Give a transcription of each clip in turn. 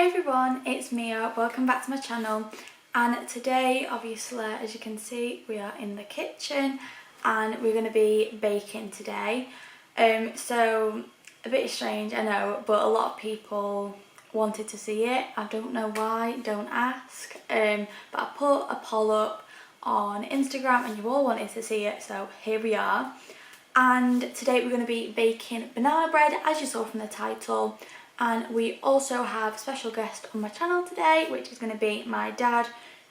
everyone, it's Mia. Welcome back to my channel, and today obviously as you can see we are in the kitchen and we're going to be baking today. So a bit strange, I know, but a lot of people wanted to see it. I don't know why, don't ask, but I put a poll up on Instagram and you all wanted to see it, so here we are. And today we're going to be baking banana bread, as you saw from the title. And we also have a special guest on my channel today, which is going to be my dad,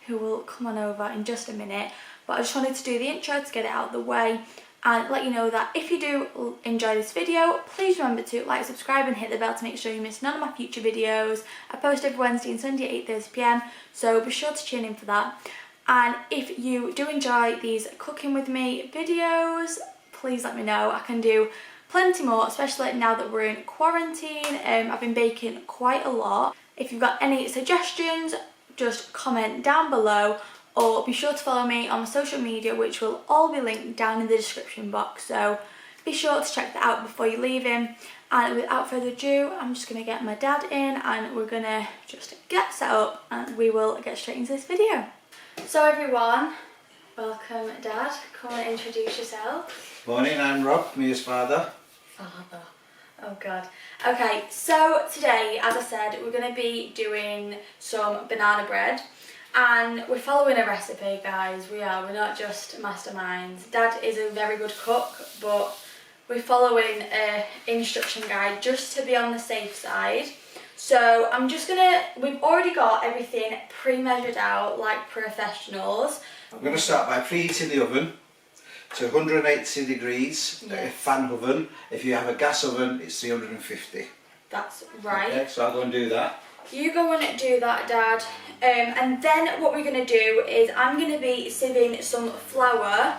who will come on over in just a minute. But I just wanted to do the intro to get it out of the way and let you know that if you do enjoy this video, please remember to like, subscribe and hit the bell to make sure you miss none of my future videos. I post every Wednesday and Sunday at 8:30 PM, so be sure to tune in for that. And if you do enjoy these cooking with me videos, please let me know. I can do plenty more, especially now that we're in quarantine. I've been baking quite a lot. If you've got any suggestions, just comment down below, or be sure to follow me on my social media, which will all be linked down in the description box, so be sure to check that out before you leave in. And without further ado, I'm just going to get my dad in and we're going to just get set up and we will get straight into this video. So everyone, welcome Dad, come and introduce yourself. Morning, I'm Rob, Mia's father. Father, oh god. Okay, so today, as I said, we're going to be doing some banana bread. And we're following a recipe, guys. We're not just masterminds. Dad is a very good cook, but we're following an instruction guide just to be on the safe side. So I'm just gonna, we've already got everything pre-measured out like professionals. I'm going to start by preheating the oven to 180 degrees, Yes. a fan oven. If you have a gas oven, it's 350. That's right. Okay, so I'll go and do that. You go and do that, Dad. And then what we're going to do is I'm going to be sieving some flour.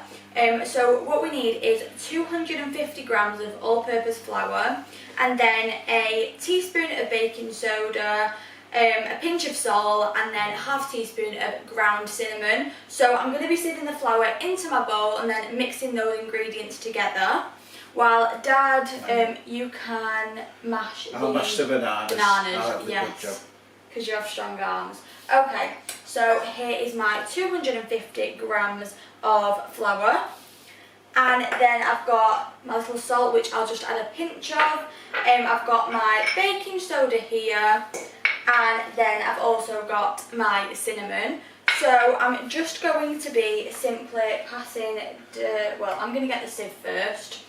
So what we need is 250 grams of all-purpose flour, and then a teaspoon of baking soda, a pinch of salt, and then half teaspoon of ground cinnamon. So I'm going to be sieving the flour into my bowl and then mixing those ingredients together. While Dad, you can mash I'll mash the bananas. I'll have the good job. Because you have strong arms. Okay, so here is my 250 grams of flour. And then I've got my little salt, which I'll just add a pinch of. I've got my baking soda here. And then I've also got my cinnamon. So I'm just going to be simply passing I'm going to get the sieve first.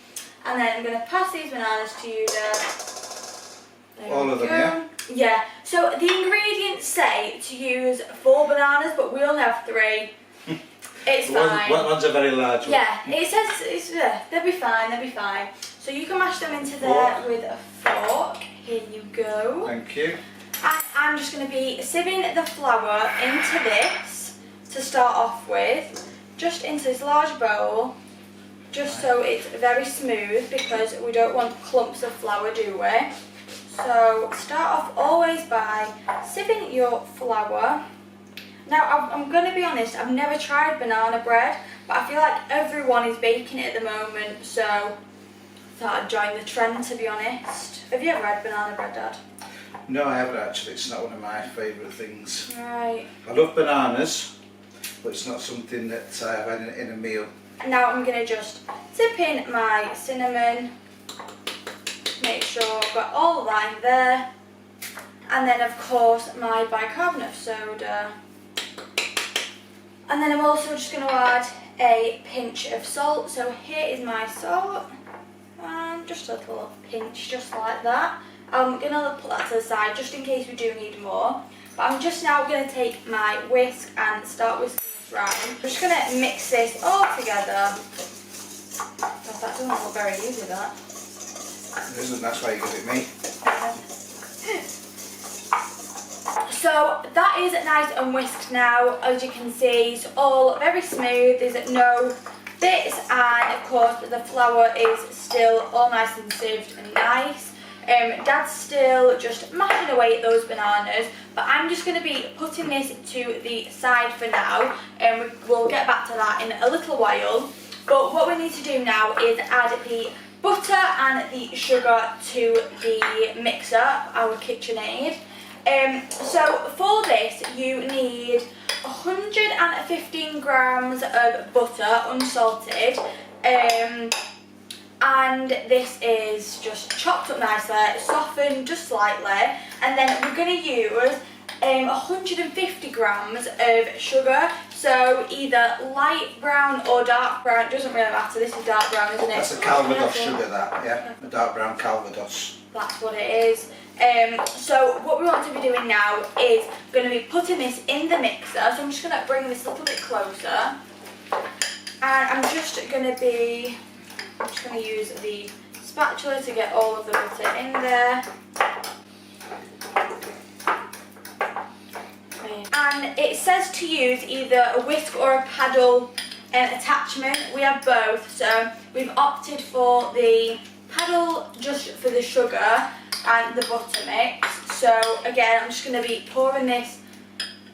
And then I'm going to pass these bananas to you, Dad. All of them, yeah? Yeah. So the ingredients say to use 4 bananas, but we only have 3. It's fine. One's a very large one. Yeah, it says they'll be fine, they'll be fine. So you can mash them into there with a fork. Here you go. Thank you. And I'm just going to be sieving the flour into this to start off with, just into this large bowl, just so it's very smooth, because we don't want clumps of flour, do we? So start off always by sieving your flour. Now I'm going to be honest, I've never tried banana bread, but I feel like everyone is baking it at the moment, so I thought I'd join the trend, to be honest. Have you ever had banana bread, Dad? No, I haven't actually. It's not one of my favourite things. Right. I love bananas, but it's not something that I have in a meal. Now I'm going to just dip in my cinnamon, make sure I've got all of that in there, and then of course my bicarbonate soda. And then I'm also just going to add a pinch of salt. So here is my salt, and just a little pinch, just like that. I'm going to put that to the side just in case we do need more. But I'm just now going to take my whisk and start whisking this round. I'm just going to mix this all together. God, that doesn't look very easy, that. It isn't, that's why you give it me. So that is nice and whisked now. As you can see, it's all very smooth. There's no bits, and of course the flour is still all nice and sieved and nice. Dad's still just mashing away at those bananas, but I'm just going to be putting this to the side for now, and we'll get back to that in a little while. But what we need to do now is add the butter and the sugar to the mixer, our KitchenAid. So for this you need 115 grams of butter, unsalted, and this is just chopped up nicely, softened just slightly, and then we're going to use 150 grams of sugar, so either light brown or dark brown, it doesn't really matter. This is dark brown, isn't it? That's a Calvados sugar, that, yeah, a dark brown Calvados. That's what it is. So what we want to be doing now is going to be putting this in the mixer. So I'm just going to bring this a little bit closer, and I'm just going to use the spatula to get all of the butter in there. And it says to use either a whisk or a paddle attachment. We have both, so we've opted for the paddle just for the sugar and the butter mix. So again, I'm just going to be pouring this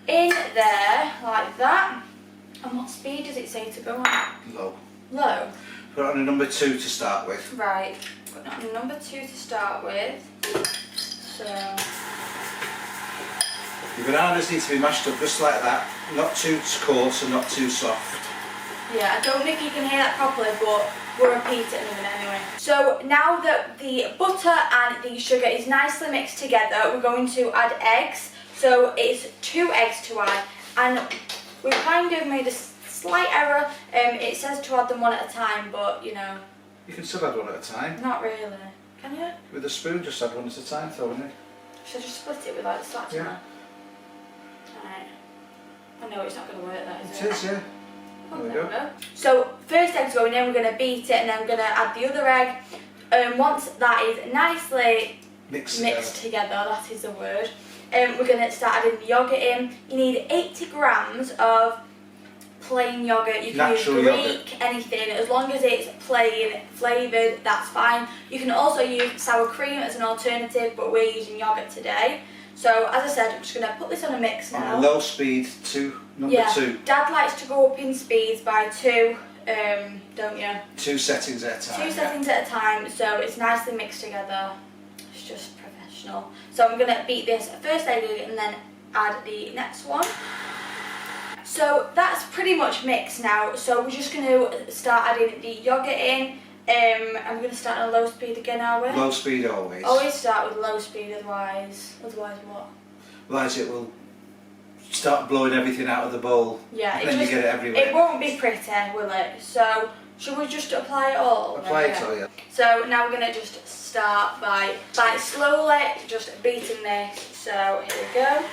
in there like that. And what speed does it say to go on? Low. Low? Put it on a number 2 to start with. Right, put it on number 2 to start with. So Your bananas need to be mashed up just like that, not too coarse and not too soft. yeah, I don't know if you can hear that properly, but we'll repeat it in a minute anyway. So now that the butter and the sugar is nicely mixed together, we're going to add eggs. So it's 2 eggs to add, and we kind of made a slight error. It says to add them one at a time, but you know. You can still add one at a time. Not really. Can you? With a spoon, just add one at a time, though, wouldn't it? Should I just split it with like the spatula? Yeah. Right. I know it's not going to work, that is it? It is, yeah. Oh, There we go. So first egg's going in, we're going to beat it, and then we're going to add the other egg. Once that is nicely mixed together, that is the word, we're going to start adding the yoghurt in. You need 80 grams of plain yoghurt. You can Natural use Greek, yoghurt. anything, as long as it's plain flavoured, that's fine. You can also use sour cream as an alternative, but we're using yoghurt today. So as I said, I'm just going to put this on a mix now. On a low speed to number 2. Dad likes to go up in speeds by 2, don't you? 2 settings at a time. 2 settings at a time, so it's nicely mixed together. It's just professional. So I'm going to beat this first egg and then add the next one. So that's pretty much mixed now, so we're just going to start adding the yoghurt in. I'm going to start on a low speed again, are we? Low speed always. Always start with low speed, otherwise what? Otherwise it will start blowing everything out of the bowl. Yeah, and then you get it everywhere. It won't be pretty, will it? So should we just apply it all? Apply it all, yeah. So now we're going to just start by slowly just beating this. So here we go.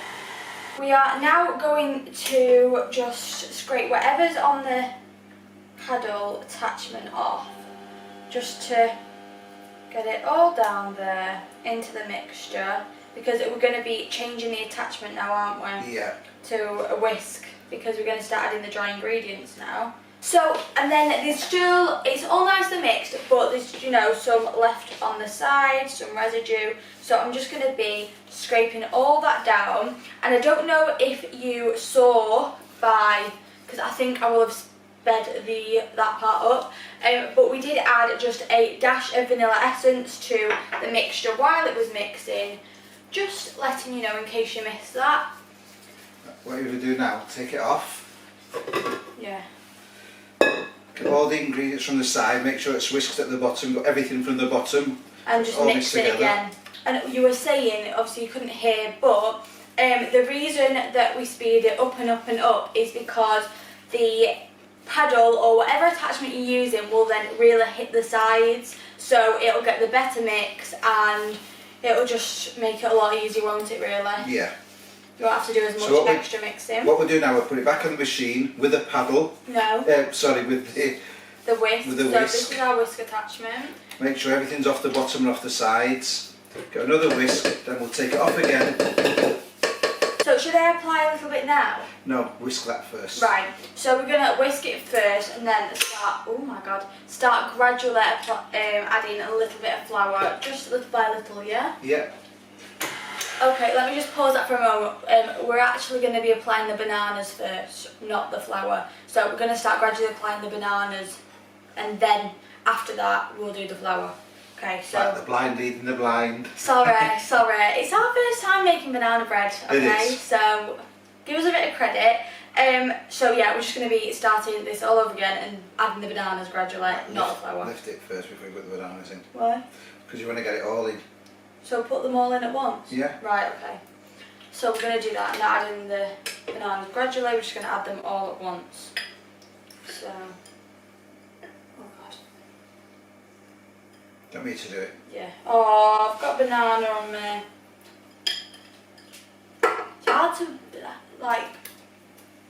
We are now going to just scrape whatever's on the paddle attachment off, just to get it all down there into the mixture, because we're going to be changing the attachment now, aren't we? Yeah. To a whisk, because we're going to start adding the dry ingredients now. So, and then there's still, it's all nicely mixed, but there's, you know, some left on the side, some residue. So I'm just going to be scraping all that down. And I don't know if you saw because I think I will have sped that part up, but we did add just a dash of vanilla essence to the mixture while it was mixing. Just letting you know in case you missed that. What you're going to do now, take it off. Yeah. Get all the ingredients from the side, make sure it's whisked at the bottom, got everything from the bottom. And just all mix it again. And you were saying, obviously you couldn't hear, but the reason that we speed it up and up and up is because the paddle or whatever attachment you're using will then really hit the sides, so it'll get the better mix and it'll just make it a lot easier, won't it, really? Yeah. You won't have to do as much extra mixing. What we'll do now, we'll put it back on the machine with a paddle. No. Sorry, with the whisk. With the so whisk. this is our whisk attachment. Make sure everything's off the bottom and off the sides. Get another whisk, then we'll take it off again. So should I apply a little bit now? No, whisk that first. Right, so we're going to whisk it first and then start gradually adding a little bit of flour, just little by little, yeah? Yeah. Okay, let me just pause that for a moment. We're actually going to be applying the bananas first, not the flour. So we're going to start gradually applying the bananas, and then after that we'll do the flour. Okay, so... Like the blind leading the blind. Sorry. It's our first time making banana bread, okay? It is. So, give us a bit of credit. So yeah, we're just going to be starting this all over again and adding the bananas gradually, not the flour. Lift it first before you put the bananas in. Why? Because you want to get it all in. So put them all in at once? Yeah. Right, okay. So we're going to do that, not adding the bananas gradually, we're just going to add them all at once. So, oh god. Do you want me to do it? Yeah. Oh, I've got banana on me. It's hard to, like,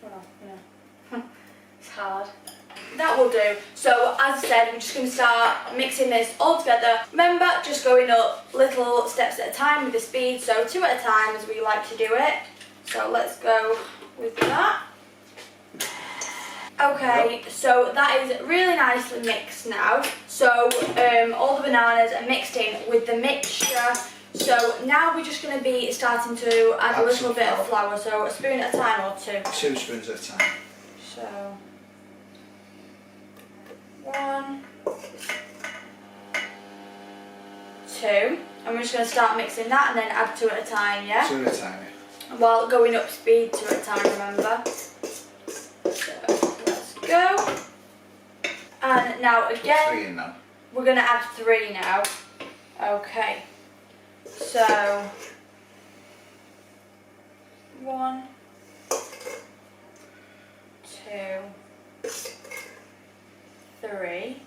well, yeah. It's hard. That will do. So as I said, we're just going to start mixing this all together. Remember, just going up little steps at a time with the speed, so 2 at a time as we like to do it. So let's go with that. Okay, so that is really nicely mixed now. So all the bananas are mixed in with the mixture. So now we're just going to be starting to add a little bit of flour. So a spoon at a time or 2? 2 spoons at a time. So 1, 2, and we're just going to start mixing that and then add 2 at a time, yeah? 2 at a time, yeah. While going up speed 2 at a time, remember? So let's go. And now again, 3 in now. we're going to add 3 now. Okay. So 1, 2, 3.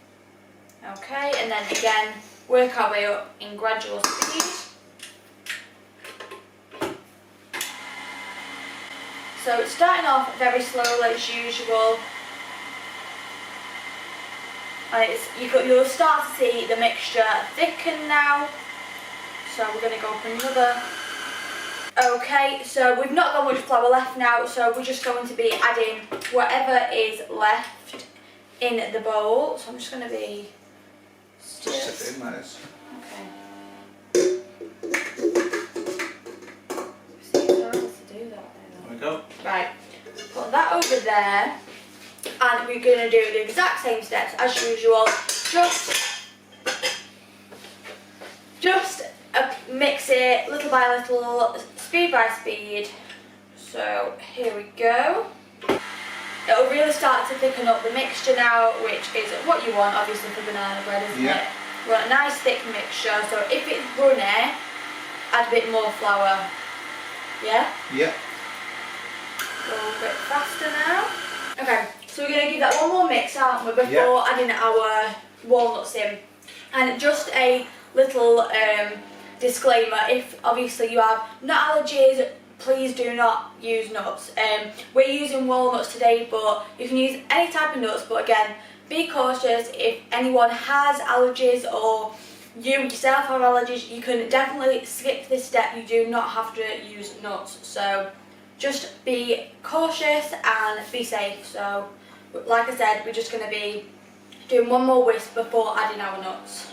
Okay, and then again, work our way up in gradual speed. So it's starting off very slowly as usual. And you'll start to see the mixture thicken now. So we're going to go up another. Okay, so we've not got much flour left now, so we're just going to be adding whatever is left in the bowl. So I'm just going to be... Just tip it in, that is. Okay. See, how else to do that There we go. Right, put that over there, and we're going to do the exact same steps as usual, just mix it little by little, speed by speed. So here we go. It'll really start to thicken up the mixture now, which is what you want obviously for banana bread, isn't it? You want a nice thick mixture, so if it's runny, add a bit more flour. Yeah? Yeah. A little bit faster now. Okay, so we're going to give that one more mix, aren't we, before adding our walnuts in. And just a little disclaimer, if obviously you have nut allergies, please do not use nuts. We're using walnuts today, but you can use any type of nuts, but again, be cautious. If anyone has allergies or you yourself have allergies, you can definitely skip this step. You do not have to use nuts. So just be cautious and be safe. So like I said, we're just going to be doing one more whisk before adding our nuts.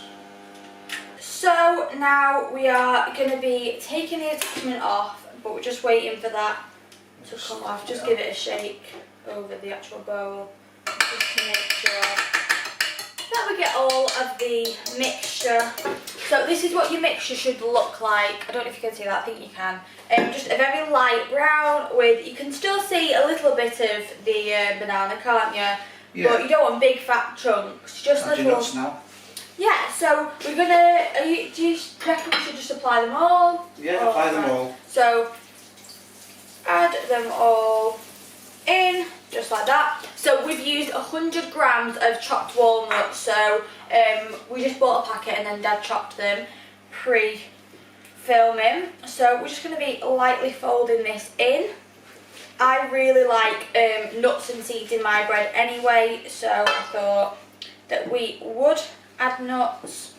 So now we are going to be taking the attachment off, but we're just waiting for that to come off. Just give it a shake over the actual bowl, just to make sure that we get all of the mixture. So this is what your mixture should look like. I don't know if you can see that, I think you can. Just a very light brown with, you can still see a little bit of the banana, can't you? Yeah. But you don't want big fat chunks, just Add little. your nuts now. Yeah, so we're gonna, do you reckon we should just apply them all? Yeah, apply them all. So add them all in, just like that. So we've used 100 grams of chopped walnuts, so we just bought a packet and then Dad chopped them pre-filming. So we're just going to be lightly folding this in. I really like nuts and seeds in my bread anyway, so I thought that we would add nuts.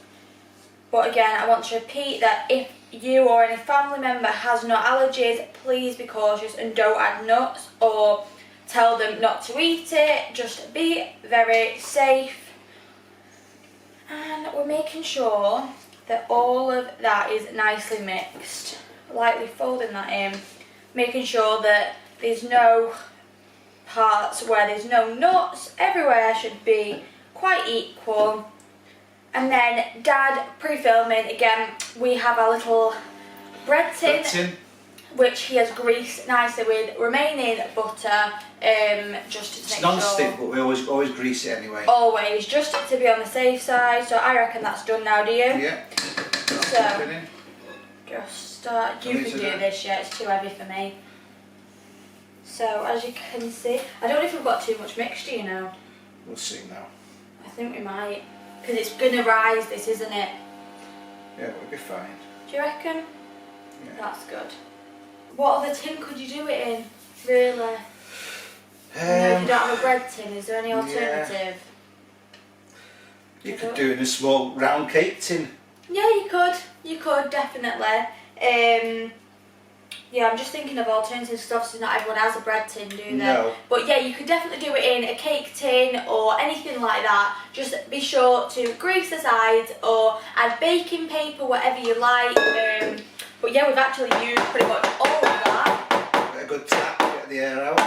But again, I want to repeat that if you or any family member has nut allergies, please be cautious and don't add nuts or tell them not to eat it. Just be very safe. And we're making sure that all of that is nicely mixed. Lightly folding that in, making sure that there's no parts where there's no nuts. Everywhere should be quite equal. And then Dad, pre-filming, again, we have our little bread tin, which he has greased nicely with remaining butter, just to It's make non-stick, sure. but we always grease it anyway. Always, just to be on the safe side. So I reckon that's done now, do you? Yeah. So, just start. You can do this, yeah, it's too heavy for me. So, as you can see, I don't know if we've got too much mixture, you know. We'll see now. I think we might. Because it's going to rise, this, isn't it? Yeah, we'll be fine. Do you reckon? Yeah. That's good. What other tin could you do it in, really? If you don't have a bread tin, is there any alternative? You could do it in a small round cake tin. Yeah, you could. You could, definitely. Yeah, I'm just thinking of alternatives because obviously not everyone has a bread tin, do they? No. But yeah, you could definitely do it in a cake tin or anything like that. Just be sure to grease the sides or add baking paper, whatever you like. But yeah, we've actually used pretty much all of that. Get a good tap, get the air out.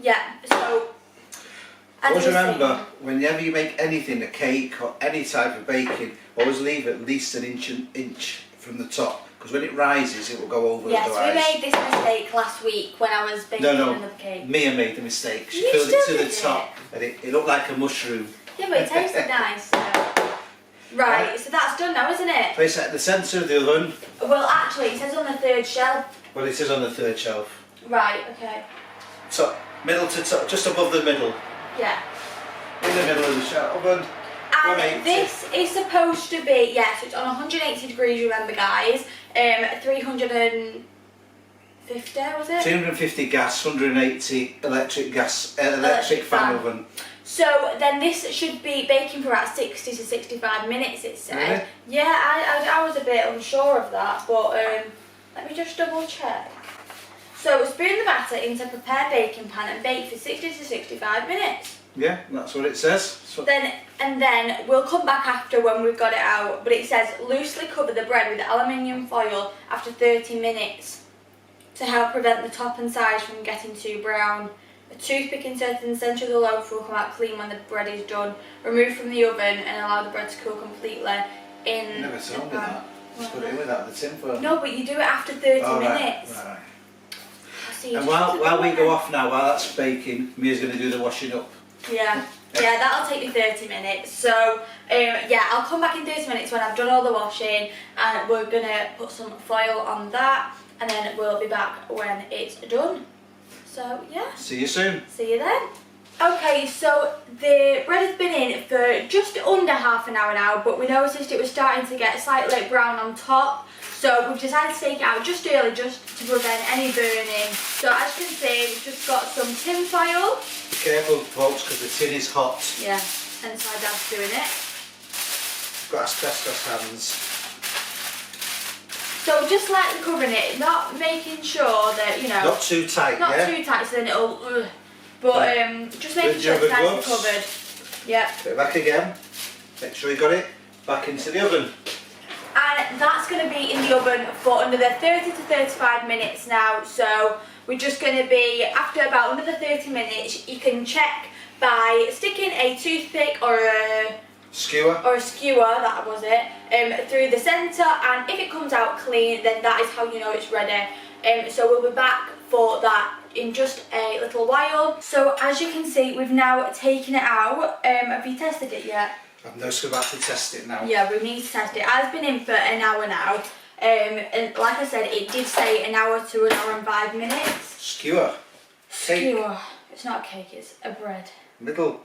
Yeah, so... Always remember, whenever you make anything, a cake or any type of baking, always leave at least an inch from the top, because when it rises it will go over yes, the rise. we made this mistake last week when I was baking another cake. Mia made the mistake. She You filled it still to the did top and it looked like a mushroom. Yeah, but it tasted nice. So. Right, so that's done now, isn't it? Place it at the centre of the oven. Well, actually, it says on the third shelf. Well, it is on the third shelf. Right, okay. Top, middle to top, just above the middle. Yeah. In the middle of the shelf oven. And this is supposed to be, yes, it's on 180 degrees, remember guys, 350, was it? 350 gas, 180 electric fan oven. So then this should be baking for about 60 to 65 minutes, it said. Really? Yeah, I was a bit unsure of that, but let me just double check. So spoon the batter into a prepared baking pan and bake for 60 to 65 minutes. Yeah, that's what it says. And then we'll come back after when we've got it out, but it says loosely cover the bread with aluminium foil after 30 minutes to help prevent the top and sides from getting too brown. A toothpick inserted in the centre of the loaf will come out clean when the bread is done. Remove from the oven and allow the bread to cool completely in. You never told me that. Just put it in without the tin foil. No, but you do it after 30 minutes. Right. See, and while we go off now, while that's baking, Mia's going to do the washing up. Yeah, that'll take me 30 minutes. So, yeah, I'll come back in 30 minutes when I've done all the washing and we're going to put some foil on that and then we'll be back when it's done. So, yeah. See you soon. See you then. Okay, so the bread has been in for just under half an hour now, but we noticed it was starting to get slightly brown on top. So we've decided to take it out just early, just to prevent any burning. So as you can see, we've just got some tin foil. Be careful, folks, because the tin is hot. Yeah, hence why Dad's doing it. Got asbestos hands. So just lightly covering it, not making sure that, you know... Not too tight, not too tight, so then it'll... But just making sure it's nicely covered. Yeah. Put it back again. Make sure you got it back into the oven. And that's going to be in the oven for another 30 to 35 minutes now. So we're just going to be, after about another 30 minutes, you can check by sticking a toothpick or a skewer, that was it, through the centre, and if it comes out clean, then that is how you know it's ready. So we'll be back for that in just a little while. So as you can see, we've now taken it out. Have you tested it yet? I'm just about to test it now. Yeah, we need to test it. It has been in for an hour now. And like I said, it did say an hour to an hour and 5 minutes. Skewer. Skewer. It's not a cake, it's a bread. Middle.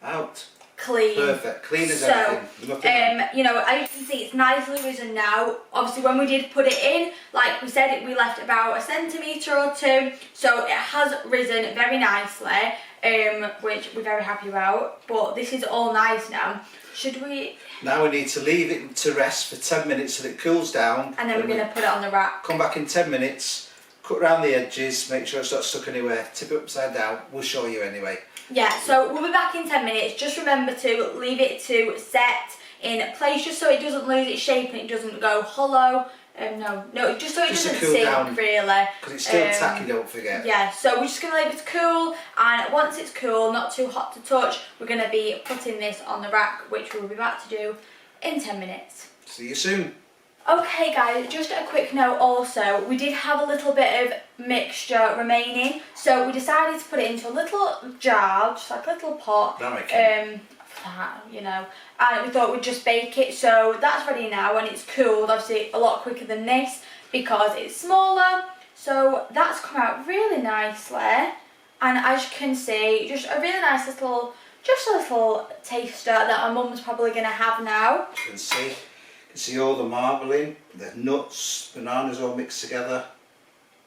Out. Clean. Perfect. Clean as everything. You know, as you can see, it's nicely risen now. Obviously, when we did put it in, like we said, we left about a centimetre or two. So it has risen very nicely, which we're very happy about. But this is all nice now. Should we... Now we need to leave it to rest for 10 minutes so that it cools down. And then we're going to put it on the rack. Come back in 10 minutes, cut around the edges, make sure it's not stuck anywhere, tip it upside down. We'll show you anyway. Yeah, so we'll be back in 10 minutes. Just remember to leave it to set in place just so it doesn't lose its shape and it doesn't go hollow. No, just so it Just to doesn't cool sink down. really. Because it's still tacky, don't forget. Yeah, so we're just going to leave it to cool, and once it's cool, not too hot to touch, we're going to be putting this on the rack, which we'll be back to do in 10 minutes. See you soon. Okay guys, just a quick note also, we did have a little bit of mixture remaining, so we decided to put it into a little jar, just like a little pot, you know, and we thought we'd just bake it. So that's ready now, and it's cooled obviously a lot quicker than this because it's smaller. So that's come out really nicely, and as you can see, just a really nice little, just a little taster that my mum's probably going to have now. You can see all the marbling, the nuts, bananas all mixed together.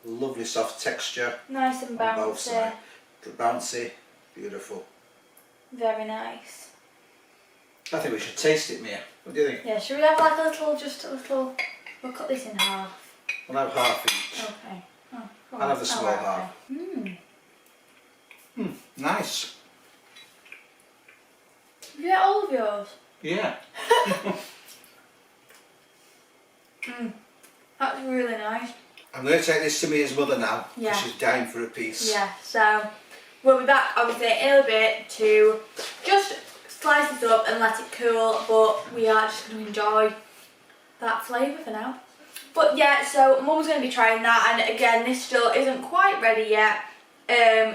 Lovely soft texture. Nice and on both bouncy. sides. Bouncy, beautiful. Very nice. I think we should taste it, Mia. What do you think? Yeah, should we have like a little, we'll cut this in half. We'll have half each. Okay. Oh, go I'll on. have the small right, half. okay. Nice. You get all of yours? Yeah. That's really nice. I'm going to take this to Mia's mother now. Yeah. Because she's dying for a piece. Yeah, so we'll be back obviously in a bit to just slice this up and let it cool, but we are just going to enjoy that flavour for now. But yeah, so Mum's going to be trying that, and again, this still isn't quite ready yet.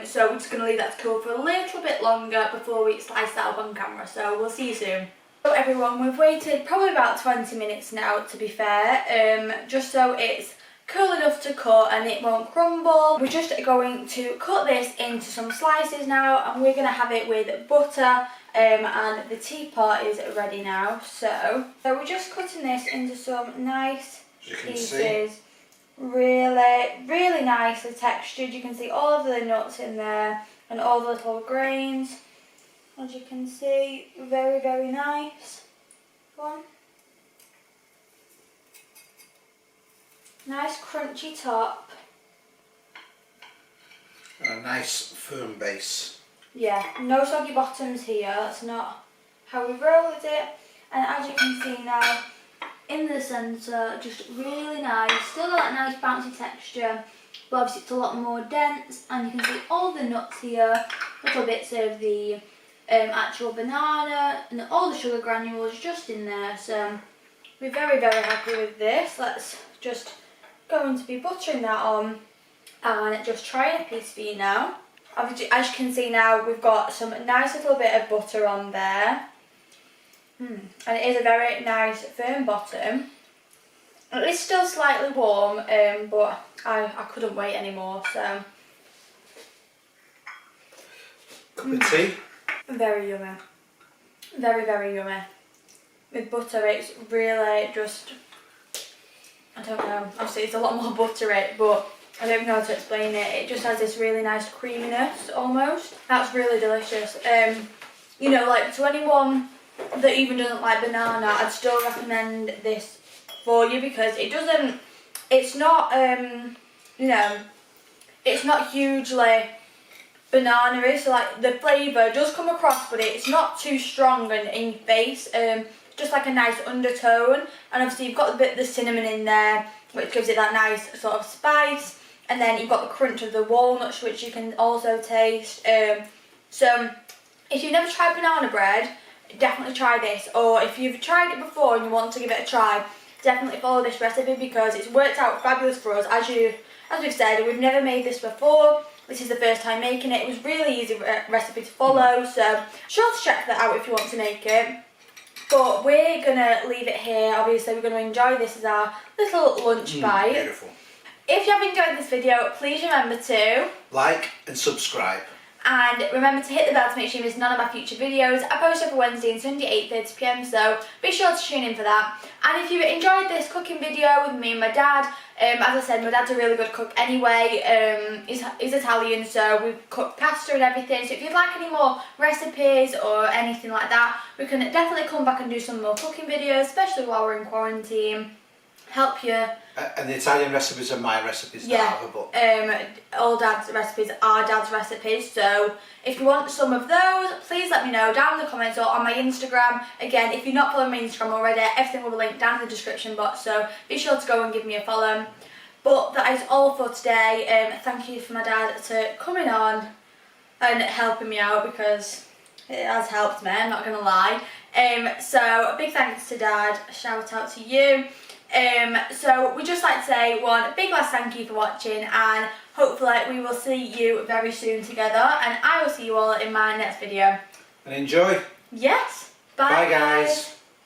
So we're just going to leave that to cool for a little bit longer before we slice that up on camera, so we'll see you soon. So everyone, we've waited probably about 20 minutes now, to be fair, just so it's cool enough to cut and it won't crumble. We're just going to cut this into some slices now, and we're going to have it with butter, and the teapot is ready now. So we're just cutting this into some nice pieces. Really nicely textured. You can see all of the nuts in there and all the little grains. As you can see, very nice. Go on. Nice crunchy top. And a nice firm base. Yeah, no soggy bottoms here. That's not how we roll with it. And as you can see now, in the centre, just really nice. Still got that nice bouncy texture, but obviously it's a lot more dense. And you can see all the nuts here, little bits of the actual banana, and all the sugar granules just in there. So we're very happy with this. Let's just going to be buttering that on and just trying a piece for you now. Obviously, as you can see now, we've got some nice little bit of butter on there. And it is a very nice firm bottom. It is still slightly warm, but I couldn't wait anymore, so. Cup of tea. Very yummy. Very yummy. With butter, it's really just, I don't know, obviously it's a lot more buttery, but I don't know how to explain it. It just has this really nice creaminess almost. That's really delicious. You know, like to anyone that even doesn't like banana, I'd still recommend this for you because it's not, you know, it's not hugely banana-y, so like the flavour does come across, but it's not too strong and in your face. Just like a nice undertone, and obviously you've got a bit of the cinnamon in there, which gives it that nice sort of spice, and then you've got the crunch of the walnuts, which you can also taste. So if you've never tried banana bread, definitely try this, or if you've tried it before and you want to give it a try, definitely follow this recipe because it's worked out fabulous for us. As we've said, we've never made this before. This is the first time making it. It was really easy recipe to follow, so sure to check that out if you want to make it. But we're going to leave it here. Obviously, we're going to enjoy this as our little lunch bite. Beautiful. If you have enjoyed this video, please remember to like and subscribe. And remember to hit the bell to make sure you miss none of my future videos. I post every Wednesday and Sunday 8:30 PM, so be sure to tune in for that. And if you enjoyed this cooking video with me and my dad, as I said, my dad's a really good cook anyway. He's Italian, so we cook pasta and everything. So if you'd like any more recipes or anything like that, we can definitely come back and do some more cooking videos, especially while we're in quarantine. help you. And the Italian recipes are my recipes, Yeah, not other book. all Dad's recipes are Dad's recipes, so if you want some of those, please let me know down in the comments or on my Instagram. Again, if you're not following my Instagram already, everything will be linked down in the description box, so be sure to go and give me a follow. But that is all for today. Thank you for my dad to coming on and helping me out, because it has helped me, I'm not going to lie. So a big thanks to Dad, shout out to you. So we'd just like to say one big last thank you for watching, and hopefully we will see you very soon together, and I will see you all in my next video. And enjoy. Yes, Bye guys.